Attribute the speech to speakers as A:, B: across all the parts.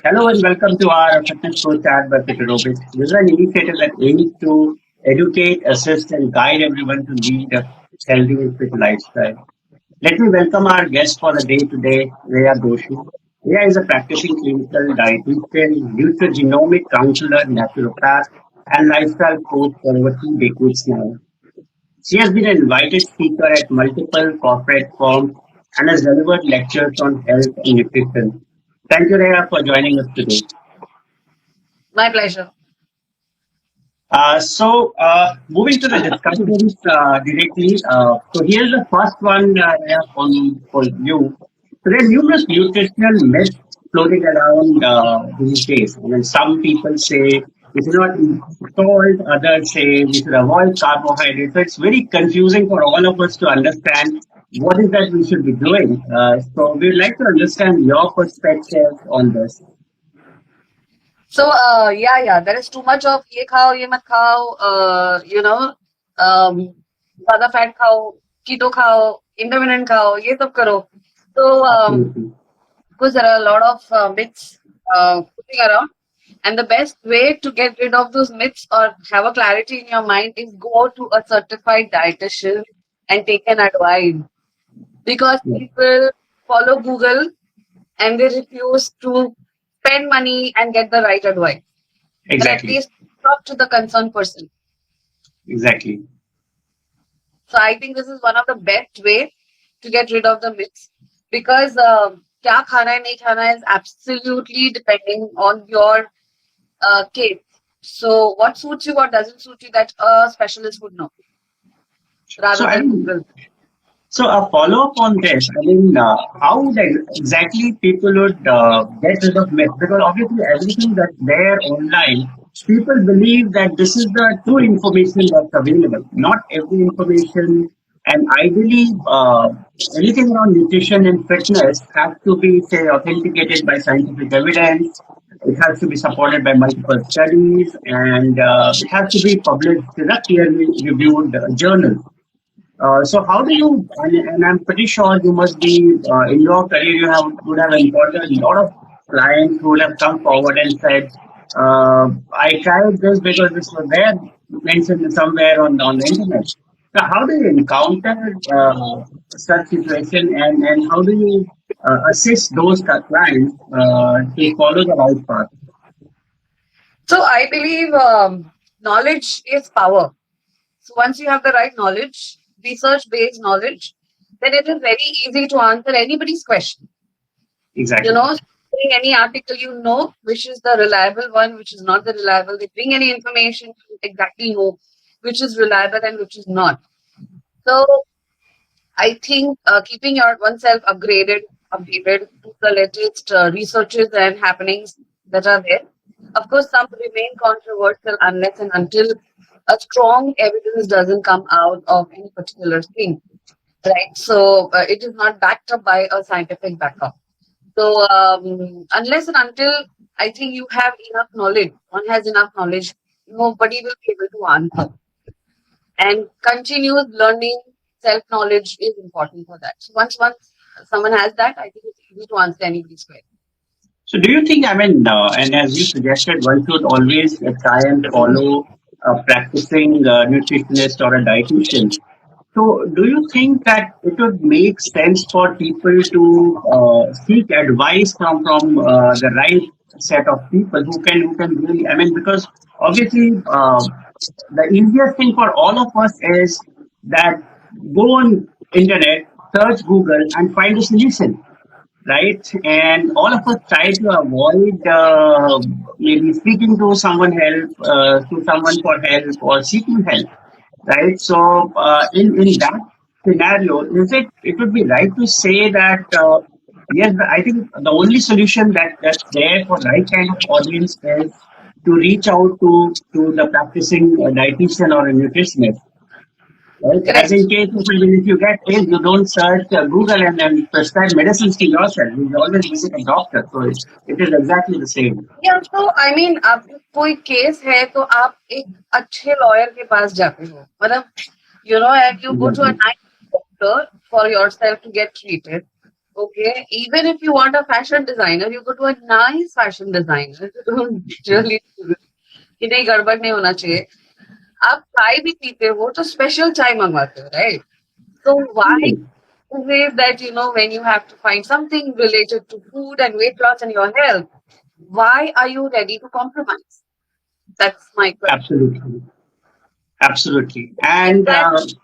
A: Hello and welcome to our fitness coach chat by Fiterobic. This is an initiative that aims to educate, assist, and guide everyone to lead a healthy and fit lifestyle. Let me welcome our guest for the day today, Rheya Doshi. Rheya is a practicing clinical dietitian, nutrigenomic counselor, naturopath, and lifestyle coach for over 2 decades now. She has been an invited speaker at multiple corporate firms and has delivered lectures on health and nutrition. Thank you, Rhea, for joining us today.
B: My pleasure.
A: Moving to the discussions directly. So, here's the first one for you. So, there are numerous nutritional myths floating around these days. I mean, some people say we should not eat salt, others say we should avoid carbohydrates. So, it's very confusing for all of us to understand what is that we should be doing. We'd like to understand your perspective on this.
B: There is too much of ye khao, ye mat khao, ज़्यादा fat khao, keto khao, intermittent khao, ye sab karo. So,
A: Absolutely.
B: of course, there are a lot of myths putting around. And the best way to get rid of those myths or have a clarity in your mind is go to a certified dietitian and take an advice. Because
A: Yeah,
B: people follow Google and they refuse to spend money and get the right advice. But at
A: exactly.
B: least talk to the concerned person.
A: Exactly.
B: So I think this is one of the best way to get rid of the myths because क्या खाना है नहीं खाना is absolutely depending on your case. So what suits you, what doesn't suit you, that a specialist would know
A: So,
B: rather
A: I
B: than
A: mean,
B: Google.
A: so a follow up on this. How exactly people would get rid of myth? Because obviously, everything that's there online, people believe that this is the true information that's available. Not every information, and ideally, anything around nutrition and fitness has to be, say, authenticated by scientific evidence. It has to be supported by multiple studies, and it has to be published in a peer reviewed journal. So how do you, and I'm pretty sure you must be, in your career, would have encountered a lot of clients who would have come forward and said, I tried this because this was there mentioned somewhere on the internet. So how do you encounter such situation and how do you assist those clients to follow the right path?
B: So I believe knowledge is power. So once you have the right knowledge, research-based knowledge, then it is very easy to answer anybody's question. You
A: Exactly.
B: know, bring any article you know, which is the reliable one, which is not the reliable. They bring any information you exactly know, which is reliable and which is not. So I think keeping your oneself updated to the latest researches and happenings that are there. Of course, some remain controversial unless and until a strong evidence doesn't come out of any particular thing, right? So it is not backed up by a scientific backup. So unless and until I think you have enough knowledge, one has enough knowledge, nobody will be able to answer. And continuous learning, self knowledge is important for that. So once someone has that, I think it's easy to answer anybody's question.
A: So, do you think, and as you suggested, one should always try and follow a practicing nutritionist or a dietitian. So, do you think that it would make sense for people to seek advice from the right set of people who can really? I mean, because obviously, the easiest thing for all of us is that go on internet, search Google, and find a solution, right? And all of us try to avoid maybe speaking to someone for help or seeking help, right? So, in that scenario, it would be right to say that yes, I think the only solution that's there for right kind of audience is to reach out to the practicing dietitian or a nutritionist. Right? As in
B: Correct.
A: case if you get ill, you don't search Google and then prescribe medicines to yourself. You always visit a doctor. So it is exactly the same.
B: Yeah, so I mean, अब कोई case है तो आप एक अच्छे lawyer के पास जाते हो मतलब and you go to a
A: Exactly.
B: nice doctor for yourself to get treated. Okay, even if you want a fashion designer, you go to a nice fashion designer. You don't really कि नहीं गड़बड़ नहीं होना चाहिए. आप चाय भी पीते हो तो स्पेशल चाय मंगवाते हो, right? So why is it that when you have to find something related to food and weight loss and your health, why are you ready to compromise? That's my question.
A: Absolutely. Absolutely.
B: If
A: And
B: that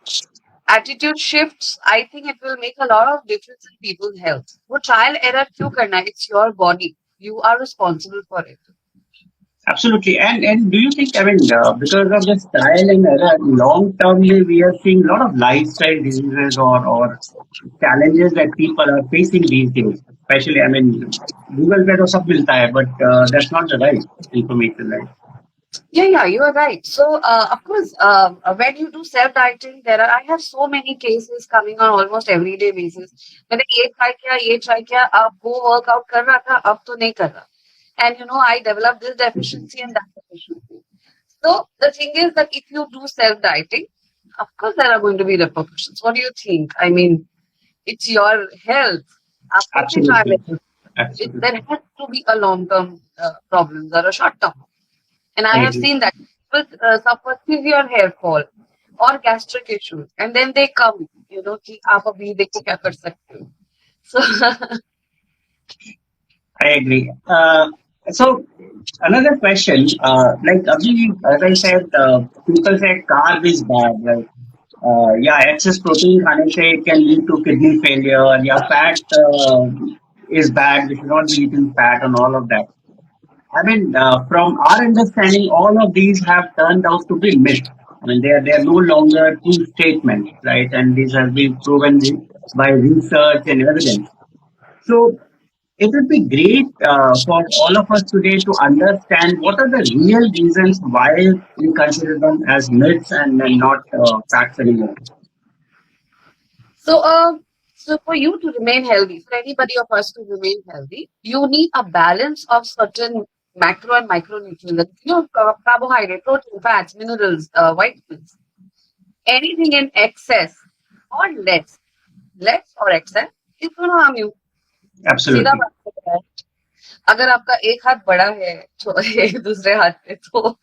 B: attitude shifts, I think it will make a lot of difference in people's health. वो trial error क्यों करना है? It's your body. You are responsible for it.
A: absolutely. And do you think, I mean, because of this trial and error, long termly, we are seeing a lot of lifestyle diseases or challenges that people are facing these days. Especially, I mean, Google पे तो सब मिलता है, but that's not the right information, right?
B: Yeah, you are right. So, of course, when you do self dieting, I have so many cases coming on almost everyday basis. मैंने ये try किया, अब वो workout कर रहा था, अब तो नहीं कर रहा. And I developed this deficiency and that deficiency. So the thing is that if you do self dieting, of course there are going to be repercussions. What do you think? I mean, it's your health. आप कैसे try
A: Absolutely.
B: it?
A: Absolutely.
B: There has to be a long term problems or a short term. And I
A: I
B: have
A: agree.
B: seen that people suffer severe hair fall or gastric issues, and then they come, कि आप अभी देखो क्या कर सकते हो. So
A: I agree. So another question, like Abhi, as I said, people say carb is bad, right? Yeah, excess protein खाने से it can lead to kidney failure. Yeah, fat is bad. We should not be eating fat and all of that. I mean, from our understanding, all of these have turned out to be myth. I mean, they are no longer true statements, right? And these have been proven by research and evidence. So it would be great for all of us today to understand what are the real reasons why we consider them as myths and not facts anymore.
B: So, so for you to remain healthy, for anybody of us to remain healthy, you need a balance of certain macro and micronutrients. Carbohydrate, protein, fats, minerals, vitamins. Anything in excess or less or excess, is going to harm you. सीधा
A: Absolutely.
B: बात है. अगर आपका एक हाथ बड़ा है तो एक दूसरे हाथ पे तो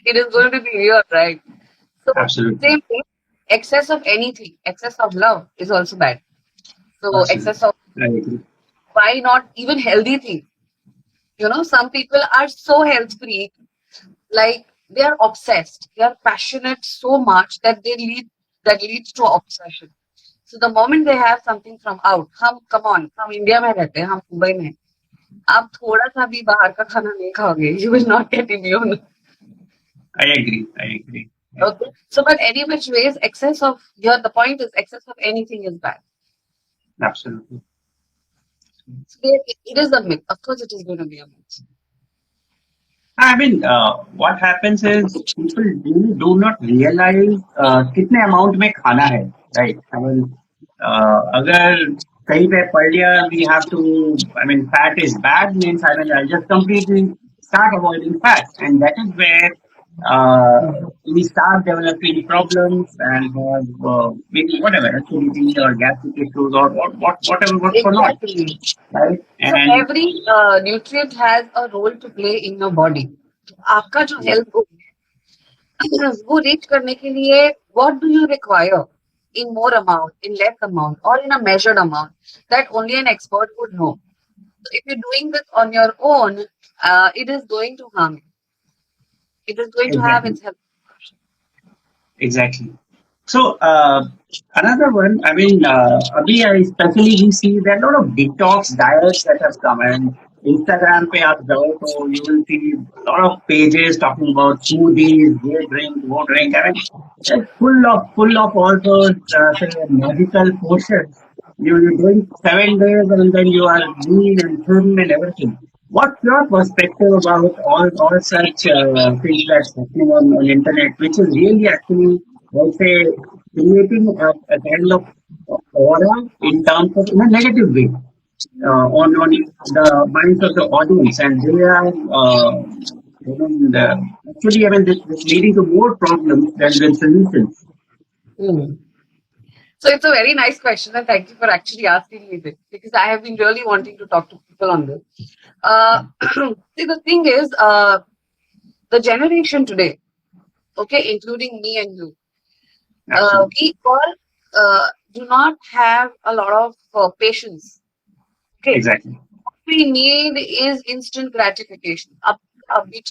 B: it is going to be weird, right? So
A: Absolutely.
B: same thing. Excess of anything, excess of love is also bad. So
A: Absolutely.
B: excess of
A: I agree.
B: why not even healthy things? Some people are so health freak, like they are obsessed. They are passionate so much that that leads to obsession. So the moment they have something from out, come on, हम India में रहते हैं, हम मुंबई में. आप थोड़ा सा भी बाहर का खाना नहीं खाओगे, you will not get immune.
A: I agree. I agree.
B: Okay. So, but any which ways, excess of here, the point is excess of anything is bad.
A: Absolutely.
B: So it is a myth. Of course, it is going to be a myth.
A: I mean, what happens is people really do not realize कितने amount में खाना है, right? I mean, अगर कहीं पे पढ़ लिया we have to, I mean, fat is bad means I mean, I'll just completely start avoiding fat, and that is where we start developing problems and have maybe whatever acidity or gastric issues or whatever what for not,
B: Exactly.
A: right?
B: So
A: And
B: every nutrient has a role to play in your body. आपका जो health goal है, वो reach करने के लिए what do you require in more amount, in less amount, or in a measured amount that only an expert would know. So if you're doing this on your own, it is going to harm you. It is going to have
A: exactly.
B: its health.
A: Exactly. So another one, I mean, Abhi, especially we see there are a lot of detox diets that have come, and Instagram pe aap jao to you will see a lot of pages talking about smoothies, go drink. I mean, it's full of all those say magical potions. You drink 7 days and then you are lean and thin and everything. What's your perspective about all such things that's happening on internet, which is really actually, let's say, creating a kind of aura in terms of in a negative way on the minds of the audience, and they are actually, I mean, this leading to more problems than solutions.
B: Hmm. So it's a very nice question, and thank you for actually asking me this because I have been really wanting to talk to people on this. See, the thing is, the generation today, okay, including me and you,
A: Absolutely.
B: we all do not have a lot of patience. Okay,
A: Exactly.
B: what we need is instant gratification. Upbeat.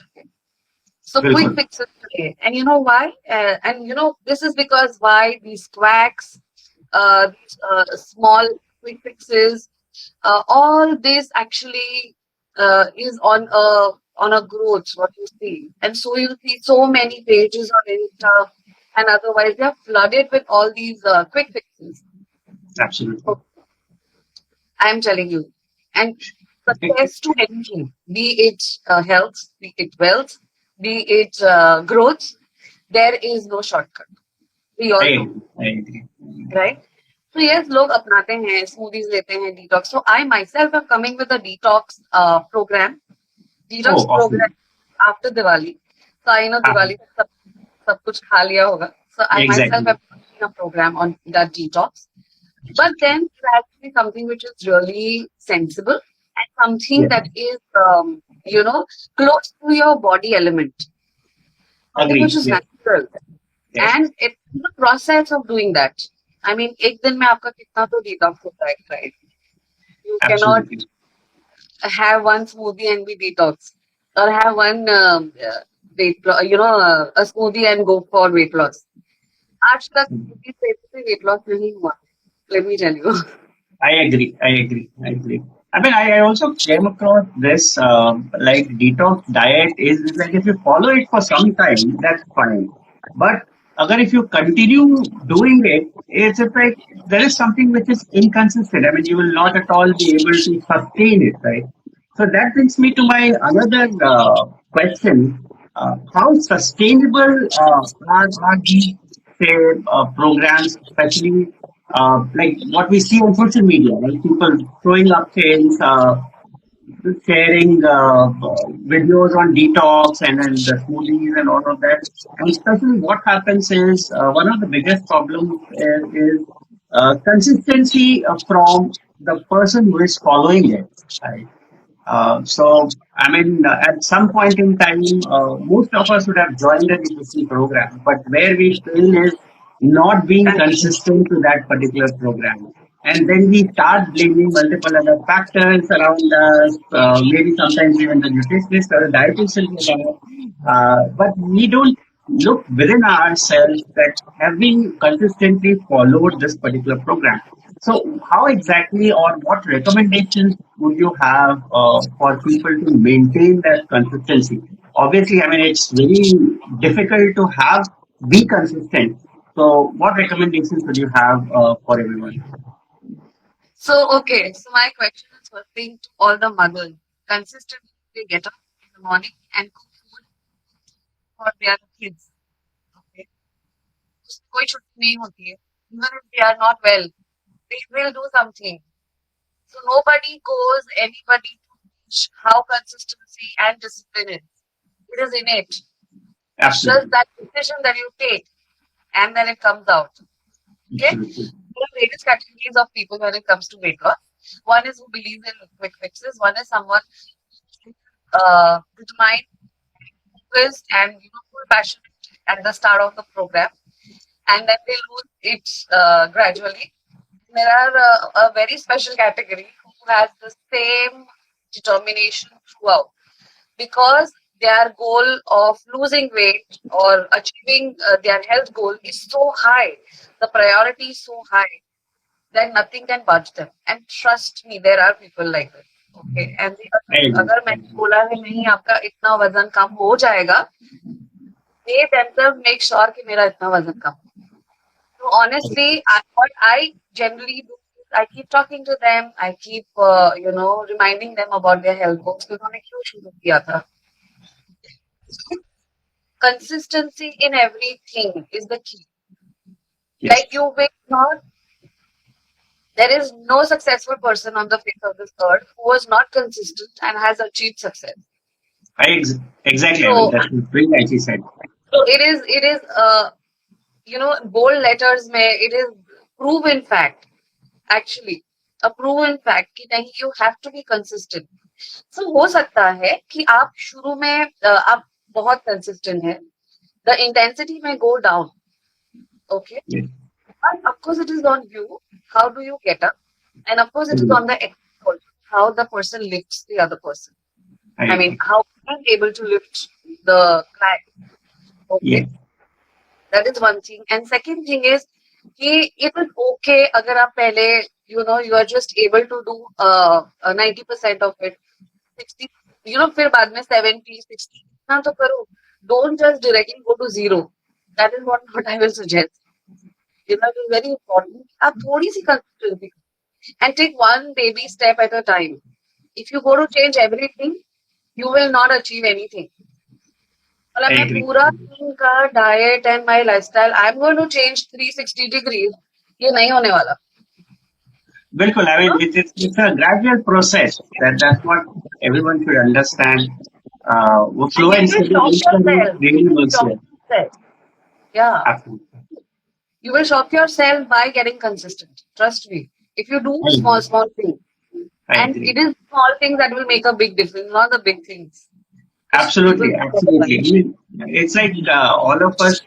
B: So quick
A: Bilkul.
B: fixes today. And you know why? And you know, this is because why these quacks, these small quick fixes, all this actually is on a growth, what you see. And so you see so many pages on Insta and otherwise they are flooded with all these quick fixes.
A: Absolutely.
B: I'm telling you. And success to anything, be it health, be it wealth, be it growth, there is no shortcut. We
A: I
B: all know,
A: agree. I agree.
B: right? So yes, लोग अपनाते हैं, smoothies लेते हैं, detox. So I myself am coming with a
A: Oh,
B: detox program
A: awesome.
B: after Diwali. So I know
A: Uh-huh.
B: Diwali सब कुछ खा लिया होगा. So I myself
A: Exactly.
B: am doing a program on that detox. But then it's actually something which is really sensible and something
A: Yeah.
B: that is, close to your body element, something which
A: Agree.
B: is
A: Yeah.
B: natural.
A: Yes.
B: And it's the process of doing that. I mean, एक दिन में आपका कितना तो detox होता है, right? You cannot
A: Absolutely.
B: have one smoothie and be detox, or have one a smoothie and go for weight loss. आज तक smoothie से weight loss नहीं हुआ. Let me tell you.
A: I agree. I agree. I agree. I mean, I also came across this like detox diet is like if you follow it for some time, that's fine. But agar if you continue doing it, it's like there is something which is inconsistent. I mean, you will not at all be able to sustain it, right? So that brings me to my another question. How sustainable are these say programs, especially like what we see on social media, like people throwing up things, sharing videos on detox and then the smoothies and all of that. And especially what happens is one of the biggest problems is consistency from the person who is following it. Right? So, I mean, at some point in time, most of us would have joined the nutrition program, but where we fail is not being consistent to that particular program. And then we start blaming multiple other factors around us, maybe sometimes even the nutritionist or the dietitian. But we don't look within ourselves that have we consistently followed this particular program. So, how exactly or what recommendations would you have for people to maintain that consistency? Obviously, I mean, it's very difficult to be consistent. So, what recommendations would you have for everyone?
B: So, okay, so my question is first thing to all the mothers. Consistently they get up in the morning and cook food for their kids. Okay. उसमें कोई छुट्टी नहीं होती है. Even if they are not well, they will do something. So nobody goes anybody to teach how consistency and discipline is. It is innate. It's just
A: Absolutely.
B: that decision that you take and then it comes out. Okay?
A: Absolutely.
B: There are various categories of people when it comes to weight loss. One is who believes in quick fixes. One is someone determined, focused, and full passionate at the start of the program, and then they lose it gradually. There are a very special category who has the same determination throughout because their goal of losing weight or achieving their health goal is so high. The priority is so high that nothing can budge them. And trust me, there are people like this. Okay. And
A: I agree.
B: अगर मैंने बोला है नहीं आपका इतना वजन कम हो जाएगा, they themselves make sure कि मेरा इतना वजन कम. So honestly, what I generally do is I keep talking to them. I keep reminding them about their health goals. उन्होंने क्यों शुरू किया था? Consistency in everything is the key.
A: Yes.
B: Like you will not. There is no successful person on the face of this earth who was not consistent and has achieved success.
A: Exactly. I mean,
B: So,
A: that's very nicely said.
B: it is bold letters. May it is proven fact, actually, a proven fact कि नहीं, you have to be consistent. So हो सकता है कि आप शुरू में आप बहुत consistent है, the intensity may go down, okay?
A: Yes.
B: But of course, it is on you. How do you get up? And of course, it is
A: Agree.
B: on the external, how the person lifts the other person.
A: I
B: I mean,
A: agree.
B: how I'm able to lift the client. Okay,
A: Yes.
B: that is one thing. And second thing is, कि it is okay अगर आप पहले, you are just able to do 90% of it, 60, फिर बाद में 70, 60, हाँ तो करो. Don't just directly go to zero. That is what I will suggest. It is very important. आप थोड़ी सी consistency and take one baby step at a time. If you go to change everything, you will not achieve anything. मतलब
A: I
B: मैं
A: agree.
B: पूरा दिन का diet and my lifestyle, I'm going to change 360 degrees. ये नहीं होने वाला.
A: Bilkul, I mean, it's a gradual process. That's what everyone should understand. वो
B: And
A: slow
B: you
A: and
B: will
A: steady
B: shock
A: nature
B: yourself.
A: really
B: You will
A: works
B: shock
A: here.
B: yourself. Yeah.
A: Absolutely.
B: You will shock yourself by getting consistent. Trust me. If you do
A: I
B: small,
A: agree.
B: small things,
A: I
B: and
A: agree.
B: it is small things that will make a big difference, not the big things, which people
A: Absolutely,
B: forget about.
A: absolutely. I mean, it's like all of us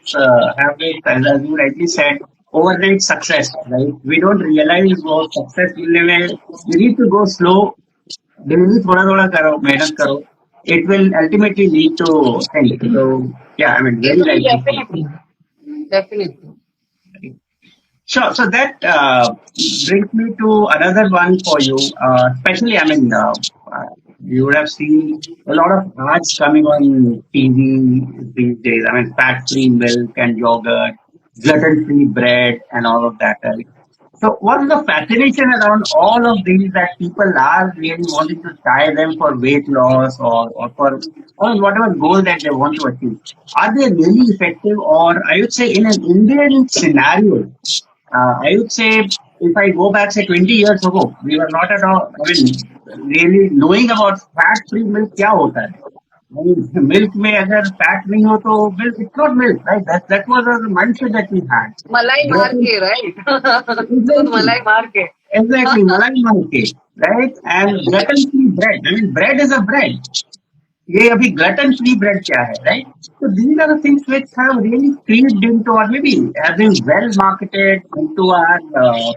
A: have this, as you rightly said, overnight success, right? We don't realize what success मिलने में you need to go slow, daily थोड़ा थोड़ा करो, मेहनत करो. It will ultimately lead to things. So, yeah, I mean,
B: It
A: very
B: will
A: rightly said.
B: definitely. Definitely.
A: Sure. So that brings me to another one for you. Especially, I mean, you would have seen a lot of ads coming on TV these days. I mean, fat-free milk and yogurt, gluten-free bread, and all of that. Right? So, what's the fascination around all of these that people are really wanting to try them for weight loss or for or whatever goal that they want to achieve? Are they really effective, or I would say in an Indian scenario? I would say if I go back, say 20 years ago, we were not at all, I mean, really knowing about fat-free milk क्या होता है. I mean, milk में अगर fat नहीं हो तो milk, it's not milk, right? That was the mindset that we had.
B: मलाई मार
A: Gluten,
B: के, right? दूध
A: exactly,
B: मलाई मार के.
A: exactly, malai malke, right? And gluten-free bread. I mean, bread is a bread. ये अभी gluten free bread क्या है, right? So these are the things which have really creeped into or maybe have been well marketed into our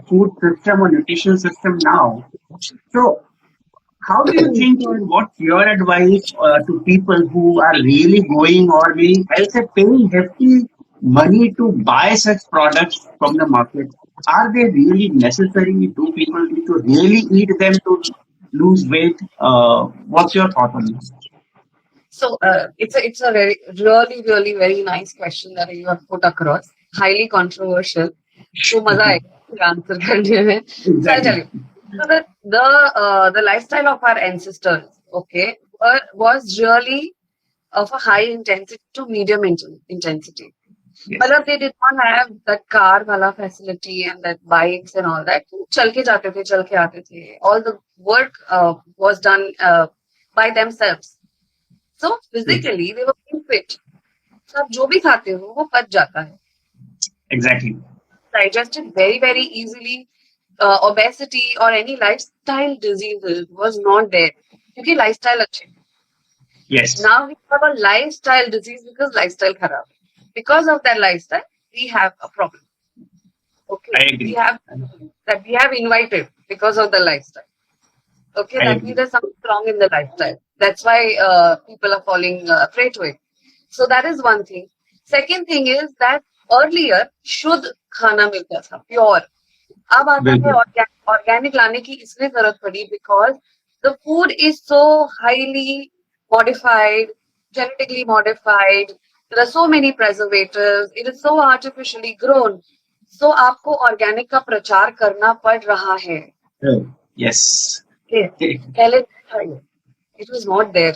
A: food system or nutrition system now. So how do you think or what's your advice to people who are really going or maybe I would say paying hefty money to buy such products from the market? Are they really necessary? Do people need to really eat them to lose weight? What's your thought on this?
B: So it's a very really really very nice question that you have put across. Highly controversial. So मजा आएगा answer करने में. So I'll tell
A: Exactly.
B: you. So the lifestyle of our ancestors, okay, was really of a high intensity to medium intensity.
A: Yes.
B: मतलब they did not have that car वाला facility and that bikes and all that. चल के जाते थे, चल के आते थे. All the work was done by themselves. So
A: Yes.
B: physically they were being fit. So आप जो भी खाते हो वो पच जाता है.
A: Exactly.
B: Digested very very easily. Obesity or any lifestyle diseases was not there. क्योंकि lifestyle अच्छे.
A: Yes.
B: Now we have a lifestyle disease because lifestyle खराब. Because of that lifestyle, we have a problem.
A: I
B: Okay, we
A: agree.
B: have that we have invited because of the lifestyle. Okay,
A: I
B: that means
A: agree.
B: there's something wrong in the lifestyle. That's why people are falling prey to it. So that is one thing. Second thing is that earlier शुद्ध खाना मिलता था, pure. अब आता है
A: बिल्कुल.
B: organic लाने की इसलिए जरूरत पड़ी because the food is so highly modified, genetically modified. There are so many preservatives. It is so artificially grown. So आपको organic का प्रचार करना पड़ रहा है.
A: Yes.
B: Okay. पहले था ये. It was not there.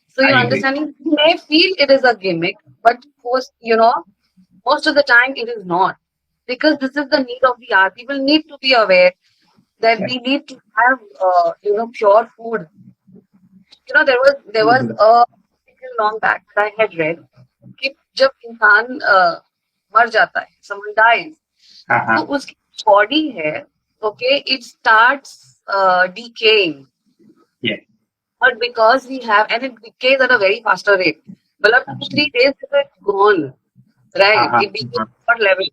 B: So
A: I
B: you
A: agree.
B: understand? You may feel it is a gimmick, but most of the time it is not. Because this is the need of the hour. People need to be aware that we need to have pure food. There was
A: बिल्कुल.
B: a long back that I had read कि जब इंसान मर जाता है, someone dies,
A: हाँ
B: तो
A: हाँ.
B: उसकी body है, okay, it starts decaying.
A: Yeah.
B: But because we have, and it decays at a very faster rate. Well, 2-3 days it's gone, right?
A: Uh-huh.
B: It becomes not level,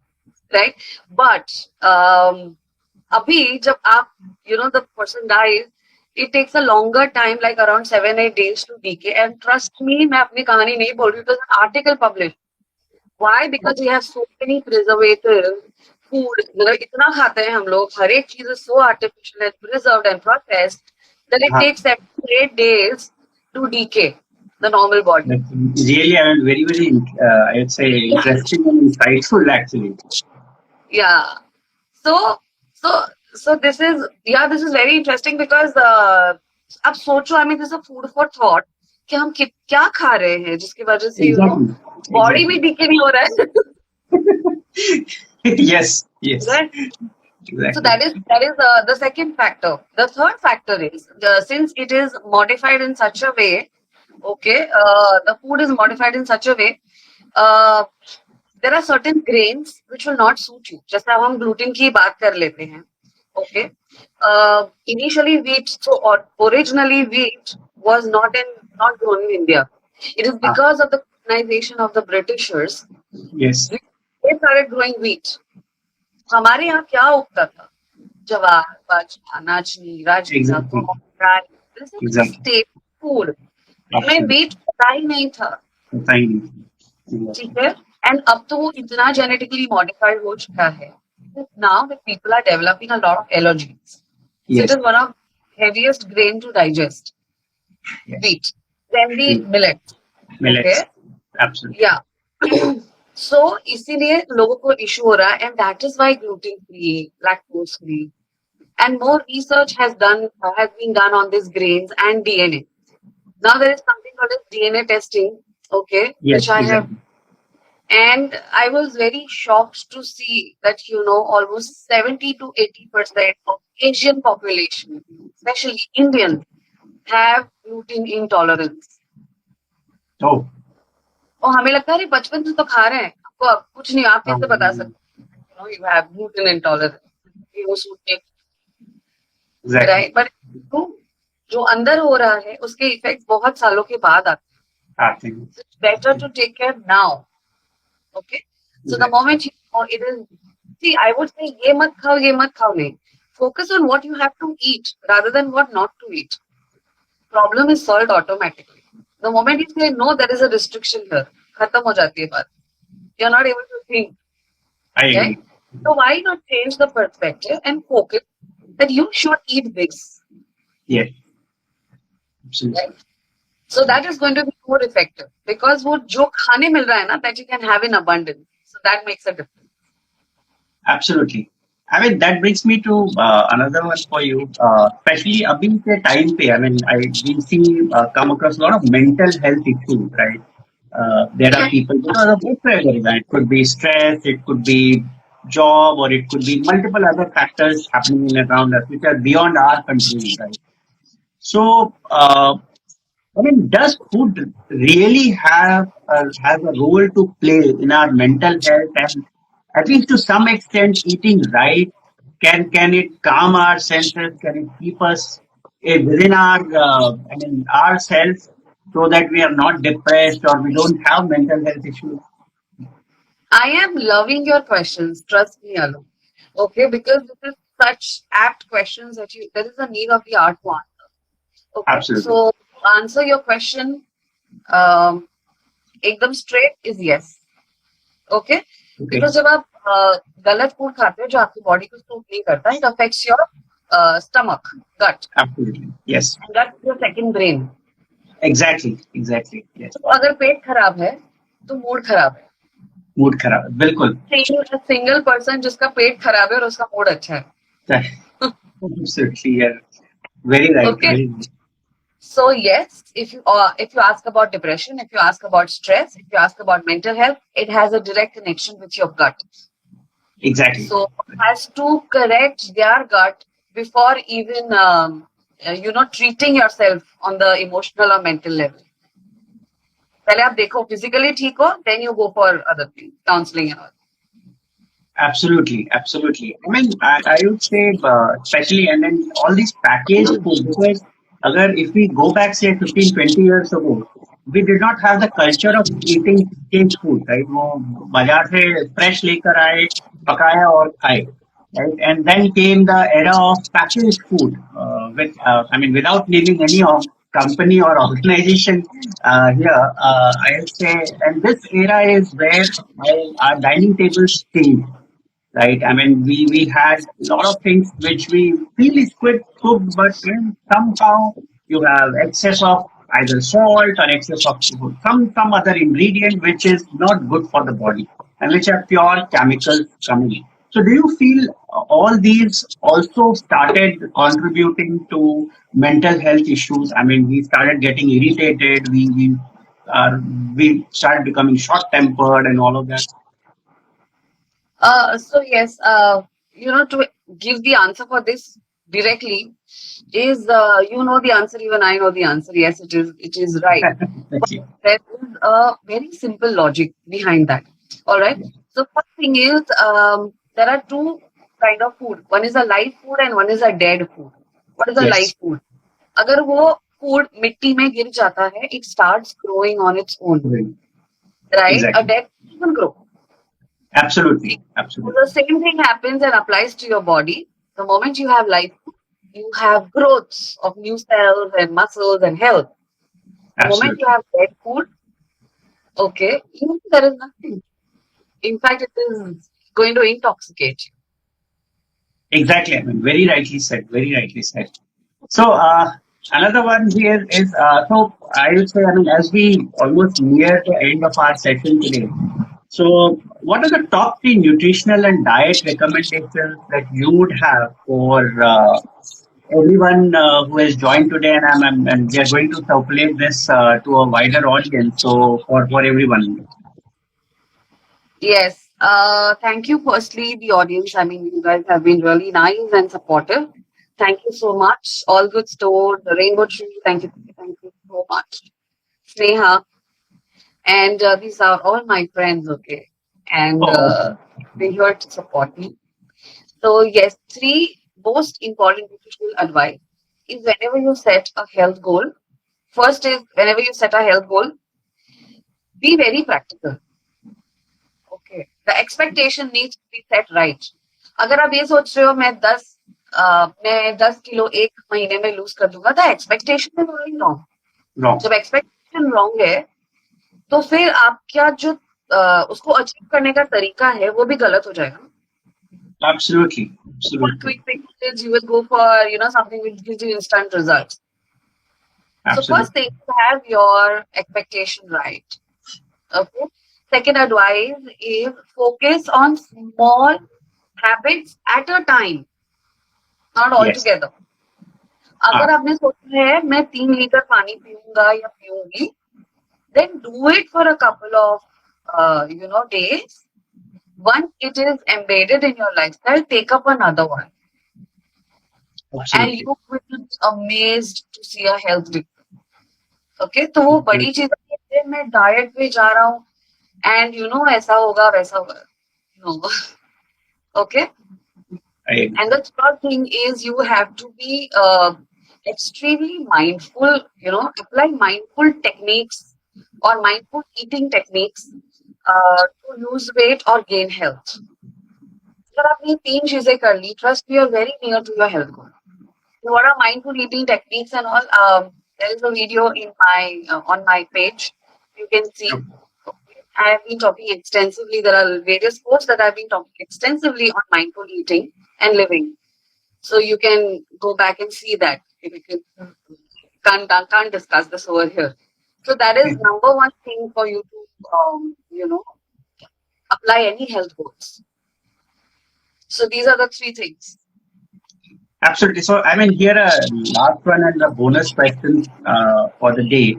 B: right? But abhi, jab aap, the person dies, it takes a longer time, like around 7-8 days to decay. And trust me, मैं अपनी कहानी नहीं बोल रही हूँ. It was an article published. Why? Because we have so many preservatives, food. मतलब इतना खाते हैं हम लोग. हर एक चीज is so artificial and preserved and processed that it
A: Uh-huh.
B: takes 7 to 8 days to decay the normal body.
A: That's really, I mean, very, very, I'd say, interesting and insightful, actually.
B: Yeah. So, so, so this is very interesting because अब सोचो, I mean, this is a food for thought कि हम क्या खा रहे हैं जिसकी वजह से
A: Exactly.
B: body भी decay नहीं हो रहा है.
A: Yes.
B: Right?
A: Exactly.
B: So that is the second factor. The third factor is since it is modified in such a way, okay, the food is modified in such a way, there are certain grains which will not suit you. जैसे अब हम gluten की बात कर लेते हैं, okay. Initially wheat, so originally wheat was not grown in India. It is because of the colonization of the Britishers.
A: Yes.
B: They started growing wheat. हमारे यहाँ क्या उगता था? जवार, बाजरा, नाचनी, राजगिरा, राई. This is state food. हमें wheat पता ही नहीं था. ठीक है? And अब तो वो इतना genetically modified हो चुका है. Now the people are developing a lot of allergies. So it is one of the heaviest grain to digest. Wheat. Then the millet.
A: Millets.
B: Okay?
A: Absolutely.
B: Yeah. So इसीलिए लोगों को issue हो रहा है, and that is why gluten free, lactose free, and more research has been done on these grains and DNA. Now there is something called as DNA testing, okay,
A: Yes,
B: which I have, and I was very shocked to see that almost 70 to 80% of Asian population, especially Indians, have gluten intolerance.
A: Oh.
B: और हमें लगता है बचपन से तो खा रहे हैं, आपको अब कुछ नहीं, आप कैसे बता सकते you have gluten intolerance, right? But जो अंदर हो रहा है उसके इफेक्ट्स बहुत सालों के बाद आते हैं. It's better to take care now. Okay? So the moment it is, see, I would say ये मत खाओ नहीं. Focus on what you have to eat rather than what not to eat. Problem is solved automatically. The moment you say no, there is a restriction here. खत्म हो जाती है बात. You're not able to think.
A: I agree.
B: So why not change the perspective and focus that you should eat this?
A: Yes. Absolutely.
B: Right? So that is going to be more effective because वो जो खाने मिल रहा है ना, that you can have in abundance. So that makes a difference.
A: Absolutely. I mean, that brings me to another one for you, especially abhi ke time pe. I mean, we see come across a lot of mental health issues, right? There are people because of whatever reason. It could be stress, it could be job, or it could be multiple other factors happening in and around us which are beyond our control, right? So, I mean, does food really has a role to play in our mental health, and at least to some extent, eating right can it calm our senses? Can it keep us within our ourselves so that we are not depressed or we don't have mental health issues?
B: I am loving your questions. Trust me, Alok. Okay, because this is such apt questions that there is a need of the art to answer. Okay,
A: Absolutely.
B: so to answer your question, एकदम straight is yes. Okay, because जब आप गलत food खाते हो जो आपकी body को suit नहीं करता, it affects your stomach, gut.
A: Absolutely, yes.
B: And gut is your second brain.
A: Exactly, yes.
B: तो अगर पेट खराब है तो मूड खराब है.
A: मूड खराब है, बिल्कुल.
B: सिंगल पर्सन जिसका पेट खराब है और उसका मूड अच्छा है.
A: Absolutely, yeah. Very right.
B: Okay.
A: Very right.
B: So yes, if you ask about depression, if you ask about stress, if you ask about mental health, it has a direct connection with your gut.
A: Exactly.
B: So it has to correct their gut before even treating yourself on the emotional or mental level. पहले आप देखो physically ठीक हो, then you go for other things, counseling and all.
A: Absolutely, absolutely. I mean, I would say, especially, and then all these packaged food, because agar, if we go back, say, 15, 20 years ago, we did not have the culture of eating packaged food, right? वो बाजार से fresh लेकर आए, पकाया और खाए, right? And then came the era of packaged food, I mean, without naming any company or organization here, I would say, and this era is where our dining tables changed, right? I mean, we had a lot of things which we feel is quick cooked, but then somehow you have excess of either salt or excess of some other ingredient which is not good for the body and which are pure chemicals coming in. So, do you feel all these also started contributing to mental health issues? I mean, we started getting irritated. Uh, we started becoming short tempered and all of that.
B: So yes, to give the answer for this directly is, the answer, even I know the answer. Yes, it is right. But
A: Okay.
B: there is a very simple logic behind that. All right. So first thing is, there are two kind of food. One is a live food and one is a dead food. What is a live
A: Yes.
B: food? अगर वो food मिट्टी में गिर जाता है, it starts growing on its own,
A: Right.
B: right? A
A: Exactly.
B: dead food doesn't grow.
A: Absolutely.
B: So
A: Absolutely.
B: the same thing happens and applies to your body. The moment you have life, you have growths of new cells and muscles and health. The moment you
A: Absolutely.
B: have dead food, okay, there is nothing. In fact, it is going to intoxicate you.
A: Exactly. I mean, very rightly said. Very rightly said. So, another one here is, so I would say, I mean, as we almost near the end of our session today, so what are the top three nutritional and diet recommendations that you would have for everyone who has joined today? And and we are going to circulate this to a wider audience. So, for everyone.
B: Yes. Thank you, firstly, the audience. I mean, you guys have been really nice and supportive. Thank you so much. All good store, the Rainbow Tree. Thank you so much. Sneha. And these are all my friends, okay? And
A: Oh,
B: they're here to support me. So, yes, three most important nutritional advice is whenever you set a health goal. First is whenever you set a health goal, be very practical. Okay. The expectation needs to be set right. अगर आप ये सोच रहे हो मैं 10 kilo एक महीने में लूज कर दूंगा, the expectation is already wrong.
A: wrong.
B: जब expectation wrong है, तो फिर आपका जो उसको अचीव करने का तरीका है वो भी गलत हो जाएगा.
A: Absolutely.
B: For
A: Absolutely.
B: quick fixes, you will go for something which gives you instant results. So first
A: Absolutely.
B: thing, have your expectation right. Okay. Second advice is focus on small habits at a time, not all
A: Yes.
B: together.
A: Ah,
B: अगर आपने सोचा है मैं 3 litre पानी पीऊंगा या पीऊंगी, then do it for a couple of days. Once it is embedded in your lifestyle, take up another one, and
A: absolutely.
B: you will be amazed to see a health difference. Okay, तो वो बड़ी चीज है, मैं diet पे जा रहा हूँ and ऐसा होगा वैसा होगा. No. Okay.
A: I agree.
B: And the third thing is you have to be extremely mindful, apply mindful techniques or mindful eating techniques to lose weight or gain health. अगर आपने 3 चीजें कर ली, trust me, you're very near to your health goal. So what are mindful eating techniques and all? There is a video in my on my page. You can see. I have been talking extensively. There are various posts that I've been talking extensively on mindful eating and living. So you can go back and see that. If you can't discuss this over here. So that is number one thing for you to apply any health goals. So these are the three things.
A: Absolutely. So, I mean, here a last one and the bonus question for the day.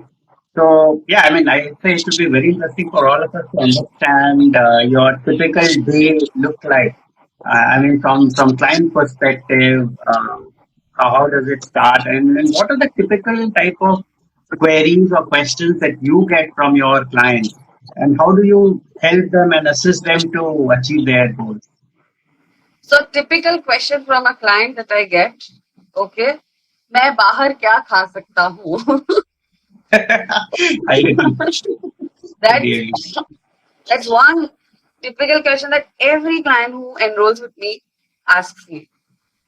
A: So, yeah, I mean, I say it would be very interesting for all of us to understand your typical day look like. I mean, from client perspective, how does it start, and what are the typical type of queries or questions that you get from your clients, and how do you help them and assist them to achieve their goals?
B: So typical question from a client that I get, okay, मैं बाहर क्या खा सकता हूँ?
A: I agree.
B: That's
A: Really.
B: that's one typical question that every client who enrolls with me asks me.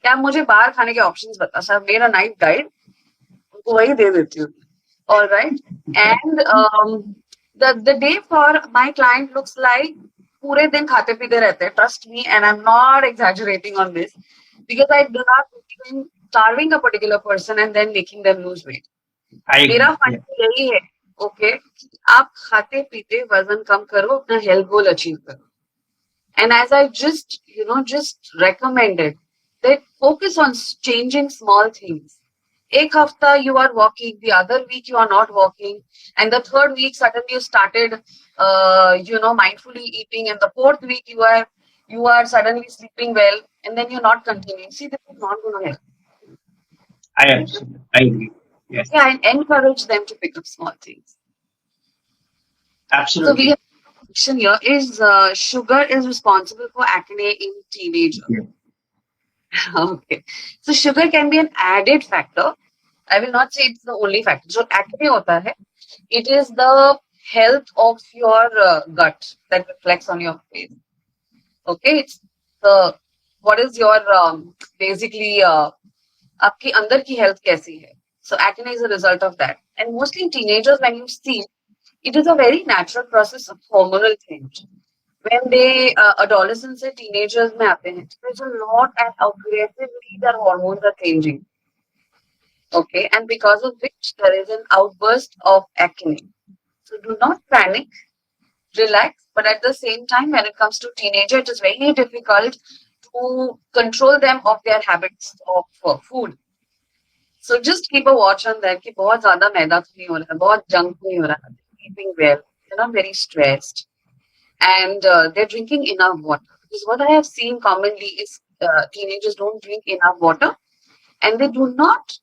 B: क्या मुझे बाहर खाने के ऑप्शंस बता सर, मेरा नाइट गाइड उनको वही दे देती हूँ. All right. And the day for my client looks like पूरे दिन खाते पीते रहते हैं. Trust me, and I'm not exaggerating on this because I do not believe in starving a particular person and then making them lose weight.
A: I
B: मेरा
A: agree. Yeah.
B: Fund यही है, okay, आप खाते पीते वजन कम करो, अपना हेल्थ गोल अचीव करो. And as I just recommended, that focus on changing small things. एक हफ्ता you are walking, the other week you are not walking, and the third week suddenly you started, mindfully eating, and the fourth week you are suddenly sleeping well, and then you're not continuing. See, this is not going to help.
A: I agree. Yes.
B: Yeah, and encourage them to pick up small things. So we
A: Absolutely.
B: have a question here: is sugar is responsible for acne in teenagers?
A: Yeah.
B: Okay, so sugar can be an added factor. I will not say it's the only factor. So acne hota hai, it is the health of your gut that reflects on your face. Okay, it's the what is your basically आपकी अंदर की health कैसी है. So acne is a result of that. And mostly in teenagers, when you see, it is a very natural process of hormonal change. When they adolescents and teenagers में आते हैं, there's a lot and aggressively their hormones are changing. Okay, and because of which there is an outburst of acne. So do not panic, relax, but at the same time, when it comes to teenager, it is very difficult to control them of their habits of food. So just keep a watch on them कि बहुत ज़्यादा मैदा तो नहीं हो रहा है, बहुत junk नहीं हो रहा है, eating well, they're not very stressed, and they're drinking enough water. Because what I have seen commonly is teenagers don't drink enough water, and they do not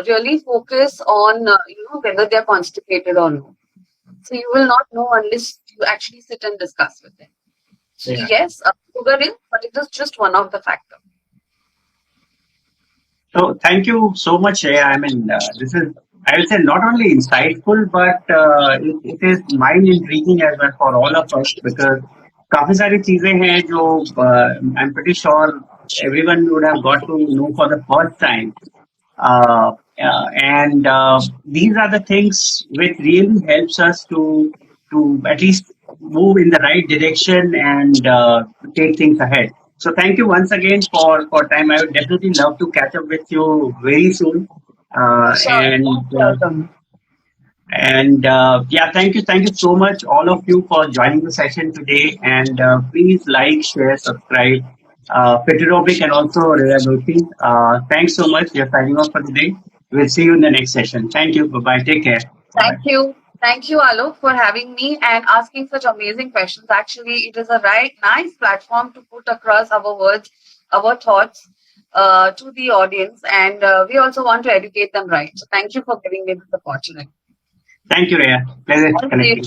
B: really focus on whether they're constipated or not. So you will not know unless you actually sit and discuss with them. So
A: Yeah.
B: yes, sugar is, but it is just one of the factors.
A: So thank you so much, Rheya. I mean, this is, I will say, not only insightful, but it is mind intriguing as well for all of us because काफी सारी चीजें हैं जो I'm pretty sure everyone would have got to know for the first time. And these are the things which really helps us to at least move in the right direction and take things ahead. So thank you once again for time. I would definitely love to catch up with you very soon. Uh,
B: Sure,
A: and
B: most
A: uh,
B: welcome.
A: and yeah, thank you so much, all of you, for joining the session today. And please like, share, subscribe, Fiterobic and also Rheya Doshi. Thanks so much. You're signing off for today. We'll see you in the next session. Thank you. Bye bye. Take care. Bye.
B: Thank you, Alok, for having me and asking such amazing questions. Actually, it is a nice platform to put across our words, our thoughts to the audience, and we also want to educate them right. So thank you for giving me this opportunity.
A: Thank you, Rheya. Pleasure
B: Thank you.
A: connecting.